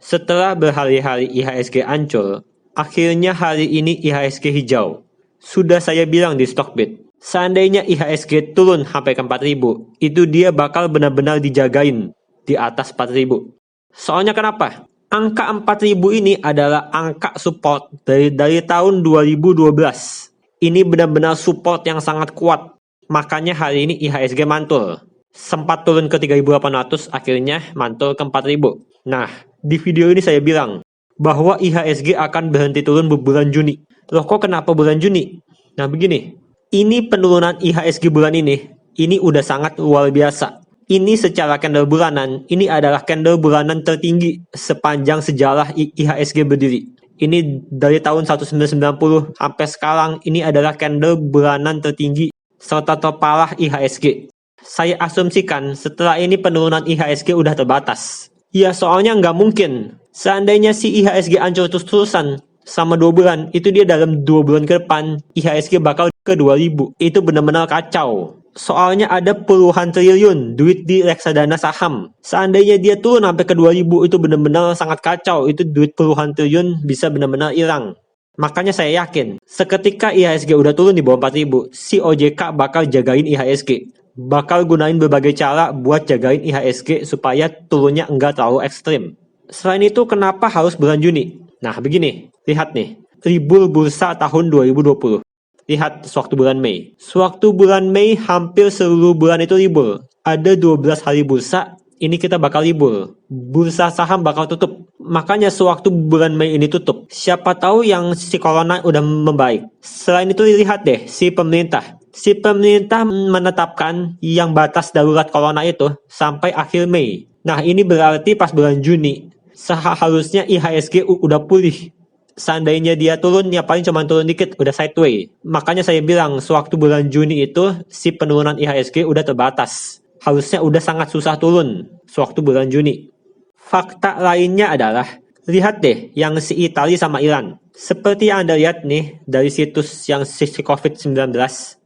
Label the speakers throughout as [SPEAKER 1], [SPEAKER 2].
[SPEAKER 1] Setelah berhari-hari IHSG ancur, akhirnya hari ini IHSG hijau. Sudah saya bilang di Stockbit, seandainya IHSG turun sampai ke 4000, itu dia bakal benar-benar dijagain di atas 4000. Soalnya kenapa? Angka 4000 ini adalah angka support dari tahun 2012. Ini benar-benar support yang sangat kuat. Makanya hari ini IHSG mantul. Sempat turun ke 3800, akhirnya mantul ke 4000. Nah, di video ini saya bilang bahwa IHSG akan berhenti turun bulan Juni. Loh, kok kenapa bulan Juni? Nah, begini. Ini penurunan IHSG bulan ini udah sangat luar biasa. Ini secara candle bulanan, ini adalah candle bulanan tertinggi sepanjang sejarah IHSG berdiri. Ini dari tahun 1990 sampai sekarang, ini adalah candle bulanan tertinggi serta terparah IHSG. Saya asumsikan setelah ini penurunan IHSG udah terbatas. Ya, soalnya nggak mungkin. Seandainya si IHSG ancur terus-terusan sama 2 bulan, itu dia dalam 2 bulan ke depan, IHSG bakal ke 2000. Itu benar-benar kacau. Soalnya ada puluhan triliun duit di reksadana saham. Seandainya dia turun sampai ke 2000, itu benar-benar sangat kacau. Itu duit puluhan triliun bisa benar-benar hilang. Makanya saya yakin, seketika IHSG udah turun di bawah 4000, si OJK bakal jagain IHSG. Bakal gunain berbagai cara buat jagain IHSG supaya turunnya enggak terlalu ekstrim. Selain itu, kenapa harus bulan Juni? Nah, begini, lihat nih, libur bursa tahun 2020. Lihat sewaktu bulan Mei. Sewaktu bulan Mei hampir seluruh bulan itu libur. Ada 12 hari bursa, ini kita bakal libur. Bursa saham bakal tutup. Makanya sewaktu bulan Mei ini tutup, siapa tahu yang si corona udah membaik. Selain itu, lihat deh si pemerintah. Si pemerintah menetapkan yang batas darurat corona itu sampai akhir Mei. Nah, ini berarti pas bulan Juni, seharusnya IHSG udah pulih. Seandainya dia turun, ya paling cuma turun dikit, udah sideways. Makanya saya bilang, sewaktu bulan Juni itu, si penurunan IHSG udah terbatas. Harusnya udah sangat susah turun, sewaktu bulan Juni. Fakta lainnya adalah, lihat deh yang si Italia sama Iran. Seperti yang Anda lihat nih, dari situs yang si COVID-19,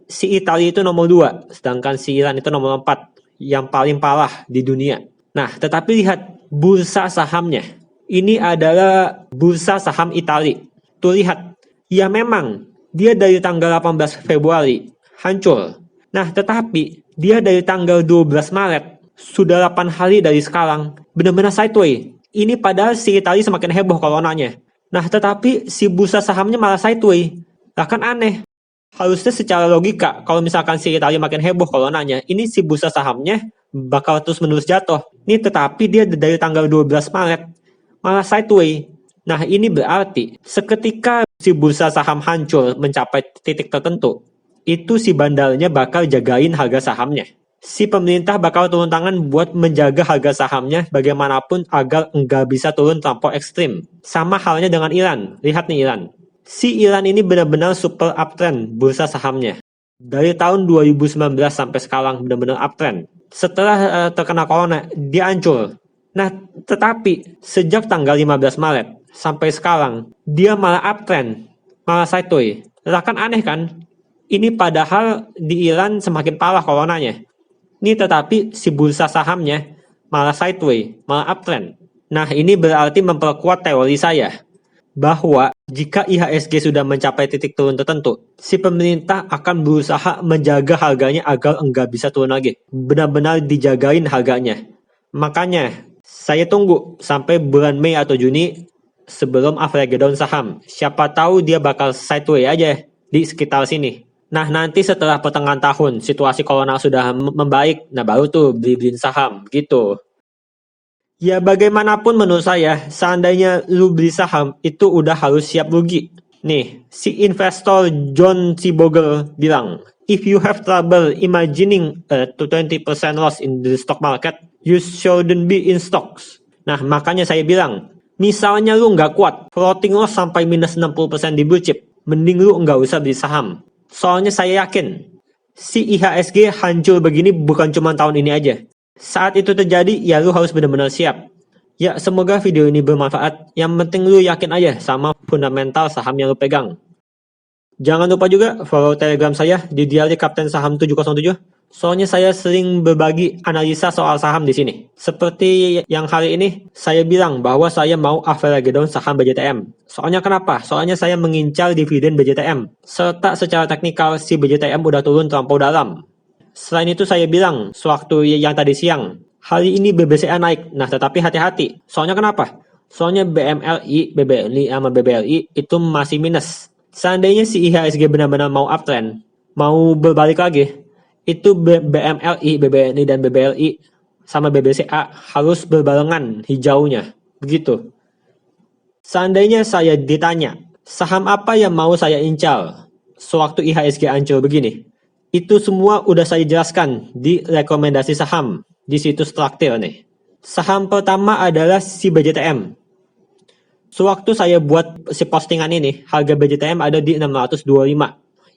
[SPEAKER 1] si Italia itu nomor 2, sedangkan si Iran itu nomor 4, yang paling parah di dunia. Nah, tetapi lihat bursa sahamnya. Ini adalah bursa saham Italia. Tuh lihat, ya memang dia dari tanggal 18 Februari hancur. Nah, tetapi dia dari tanggal 12 Maret, sudah 8 hari dari sekarang, benar-benar sideways. Ini padahal si Italia semakin heboh coronanya. Nah, tetapi si bursa sahamnya malah sideways. Nah, kan aneh. Harusnya secara logika, kalau misalkan si Italia makin heboh coronanya, ini si bursa sahamnya bakal terus-menerus jatuh. Ini tetapi dia dari tanggal 12 Maret, malah sideways. Nah, ini berarti seketika si bursa saham hancur mencapai titik tertentu, itu si bandarnya bakal jagain harga sahamnya. Si pemerintah bakal turun tangan buat menjaga harga sahamnya bagaimanapun agar enggak bisa turun terlampau ekstrim. Sama halnya dengan Iran. Lihat nih Iran. Si Iran ini benar-benar super uptrend bursa sahamnya. Dari tahun 2019 sampai sekarang benar-benar uptrend. Setelah terkena corona, dia hancur. Nah, tetapi sejak tanggal 15 Maret sampai sekarang, dia malah uptrend, malah sideways. Lah kan aneh kan? Ini padahal di Iran semakin parah coronanya. Ini tetapi si bursa sahamnya malah sideways, malah uptrend. Nah, ini berarti memperkuat teori saya bahwa jika IHSG sudah mencapai titik turun tertentu, si pemerintah akan berusaha menjaga harganya agar enggak bisa turun lagi. Benar-benar dijagain harganya. Makanya, saya tunggu sampai bulan Mei atau Juni sebelum Armageddon saham. Siapa tahu dia bakal sideways aja di sekitar sini. Nah, nanti setelah pertengahan tahun, situasi corona sudah membaik, nah baru tuh beli-beliin saham, gitu. Ya bagaimanapun menurut saya, seandainya lu beli saham, itu udah harus siap rugi. Nih, si investor John C. Bogle bilang, if you have trouble imagining a 20% loss in the stock market, you shouldn't be in stocks. Nah, makanya saya bilang, misalnya lu nggak kuat, floating loss sampai minus 60% di blue chip, mending lu nggak usah beli saham. Soalnya saya yakin, si IHSG hancur begini bukan cuma tahun ini aja. Saat itu terjadi, ya lu harus benar-benar siap. Ya, semoga video ini bermanfaat. Yang penting lu yakin aja sama fundamental saham yang lu pegang. Jangan lupa juga follow Telegram saya di Diary Kapten Saham 707 Soalnya saya sering berbagi analisa soal saham di sini. Seperti yang hari ini, saya bilang bahwa saya mau Avelagedon saham BJTM. Soalnya kenapa? Soalnya saya mengincar dividen BJTM. Serta secara teknikal, si BJTM udah turun terlampau dalam. Selain itu saya bilang, sewaktu yang tadi siang, hari ini BBCA naik. Nah, tetapi hati-hati. Soalnya kenapa? Soalnya BMLI, BBLI, sama BBLI itu masih minus. Seandainya si IHSG benar-benar mau uptrend, mau berbalik lagi, itu BMLI, BBNI, dan BBLI sama BBCA harus berbarengan hijaunya. Begitu. Seandainya saya ditanya, saham apa yang mau saya incar sewaktu IHSG ancur begini? Itu semua udah saya jelaskan di rekomendasi saham di situs Traktir nih. Saham pertama adalah si BJTM. Sewaktu saya buat si postingan ini, harga BJTM ada di 625.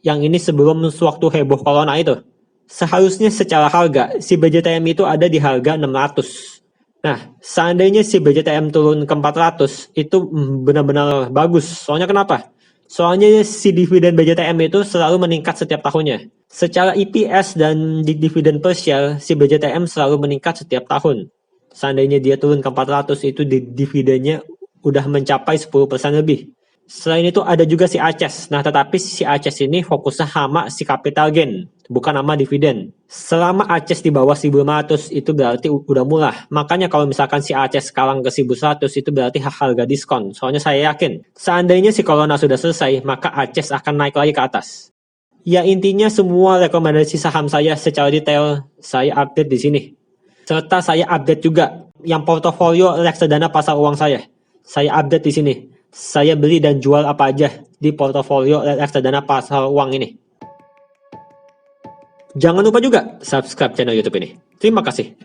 [SPEAKER 1] Yang ini sebelum sewaktu heboh corona itu. Seharusnya secara harga, si BJTM itu ada di harga 600. Nah, seandainya si BJTM turun ke 400, itu benar-benar bagus. Soalnya kenapa? Soalnya si dividen BJTM itu selalu meningkat setiap tahunnya. Secara EPS dan dividen per share, si BJTM selalu meningkat setiap tahun. Seandainya dia turun ke 400, itu dividennya udah mencapai 10% lebih. Selain itu ada juga si ACES. Nah, tetapi si ACES ini fokusnya sama si capital gain, bukan sama dividen. Selama ACES di bawah 1.500 itu berarti udah murah. Makanya kalau misalkan si ACES sekarang ke 1.100 itu berarti harga diskon. Soalnya saya yakin, seandainya si corona sudah selesai, maka ACES akan naik lagi ke atas. Ya intinya semua rekomendasi saham saya secara detail saya update di sini. Serta saya update juga yang portofolio reksadana pasar uang saya. Saya update di sini. Saya beli dan jual apa aja di portofolio reksadana pasar uang ini. Jangan lupa juga subscribe channel YouTube ini. Terima kasih.